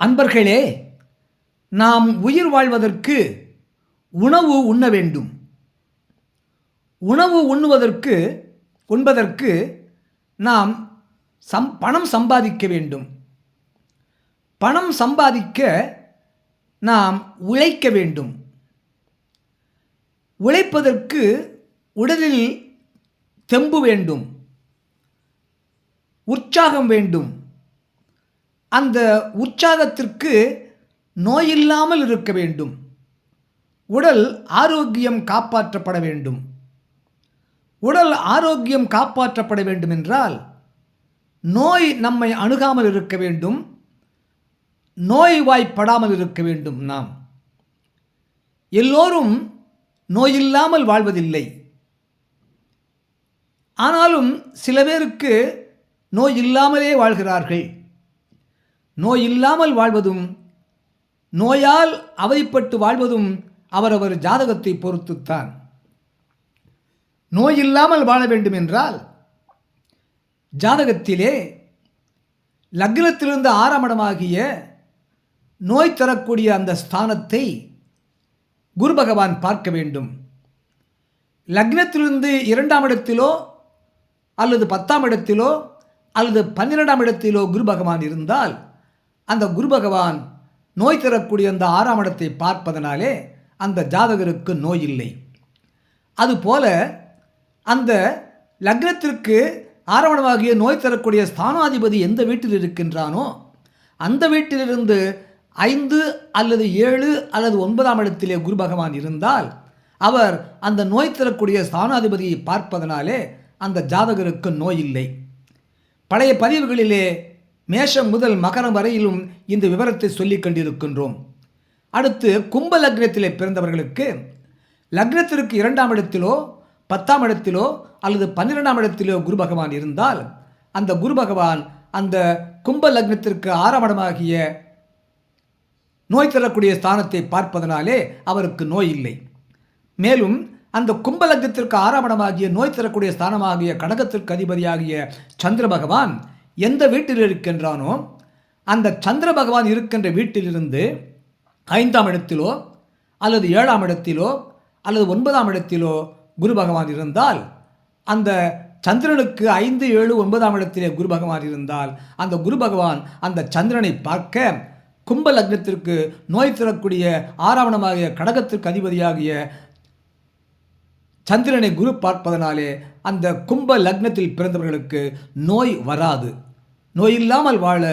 அன்பர்களே, நாம் உயிர் வாழ்வதற்கு உணவு உண்ண வேண்டும். உணவு உண்பதற்கு நாம் பணம் சம்பாதிக்க வேண்டும். பணம் சம்பாதிக்க நாம் உழைக்க வேண்டும். உழைப்பதற்கு உடலில் தெம்பு வேண்டும், உற்சாகம் வேண்டும். அந்த உற்சாகத்திற்கு நோயில்லாமல் இருக்க வேண்டும். உடல் ஆரோக்கியம் காப்பாற்றப்பட வேண்டும். உடல் ஆரோக்கியம் காப்பாற்றப்பட வேண்டும் என்றால் நோய் நம்மை அணுகாமல் இருக்க வேண்டும், நோய்வாய்ப்படாமல் இருக்க வேண்டும். நாம் எல்லோரும் நோயில்லாமல் வாழ்வதில்லை. ஆனாலும் சில பேருக்கு நோய் இல்லாமலே வாழ்கிறார்கள். நோய் இல்லாமல் வாழ்வதும் நோயால் அவதிப்பட்டு வாழ்வதும் அவரவர் ஜாதகத்தை பொறுத்துத்தான். நோய் இல்லாமல் வாழ வேண்டும் என்றால் ஜாதகத்திலே லக்னத்திலிருந்து 6ஆம் இடமாகிய நோய் தரக்கூடிய அந்த ஸ்தானத்தை குரு பகவான் பார்க்க வேண்டும். லக்னத்திலிருந்து 2ஆம் இடத்திலோ அல்லது 10ஆம் இடத்திலோ அல்லது 12ஆம் இடத்திலோ குரு பகவான் இருந்தால் அந்த குரு பகவான் நோய் தரக்கூடிய அந்த 6ஆம் இடத்தை பார்ப்பதனாலே அந்த ஜாதகருக்கு நோய் இல்லை. அதுபோல அந்த லக்னத்திற்கு 6ஆம் இடமாகிய நோய் தரக்கூடிய ஸ்தானாதிபதி எந்த வீட்டில் இருக்கின்றானோ அந்த வீட்டிலிருந்து 5 அல்லது 7 அல்லது 9ஆம் இடத்திலே குரு பகவான் இருந்தால் அவர் அந்த நோய் தரக்கூடிய ஸ்தானாதிபதியை பார்ப்பதனாலே அந்த ஜாதகருக்கு நோய் இல்லை. பழைய பதிவுகளிலே மேஷம் முதல் மகரம் வரையிலும் இந்த விவரத்தை சொல்லிக் கொண்டிருக்கின்றோம். அடுத்து கும்ப லக்னத்திலே பிறந்தவர்களுக்கு லக்னத்திற்கு 2ஆம் இடத்திலோ 10ஆம் இடத்திலோ அல்லது 12ஆம் இடத்திலோ குரு பகவான் இருந்தால் அந்த குரு பகவான் அந்த கும்ப லக்னத்திற்கு 6ஆம் இடமாகிய நோய் தரக்கூடிய ஸ்தானத்தை பார்ப்பதனாலே அவருக்கு நோய் இல்லை. மேலும் அந்த கும்ப லக்னத்திற்கு 6ஆம் இடமாகிய நோய் தரக்கூடிய ஸ்தானமாகிய கடகத்திற்கு அதிபதியாகிய சந்திர பகவான் எந்த வீட்டில் இருக்கின்றானோ அந்த சந்திர பகவான் இருக்கின்ற வீட்டிலிருந்து 5ஆம் இடத்திலோ அல்லது 7ஆம் இடத்திலோ அல்லது 9ஆம் இடத்திலோ குரு பகவான் இருந்தால் அந்த சந்திரனுக்கு 5, 7, 9ஆம் இடத்திலே குரு பகவான் இருந்தால் அந்த குரு பகவான் அந்த சந்திரனை பார்க்க கும்ப லக்னத்திற்கு நோய் தரக்கூடிய 6ஆம் இடமாகிய கடகத்திற்கு அதிபதியாகிய சந்திரனை குரு பார்ப்பதனாலே அந்த கும்ப லக்னத்தில் பிறந்தவர்களுக்கு நோய் வராது. நோய் இல்லாமல் வாழ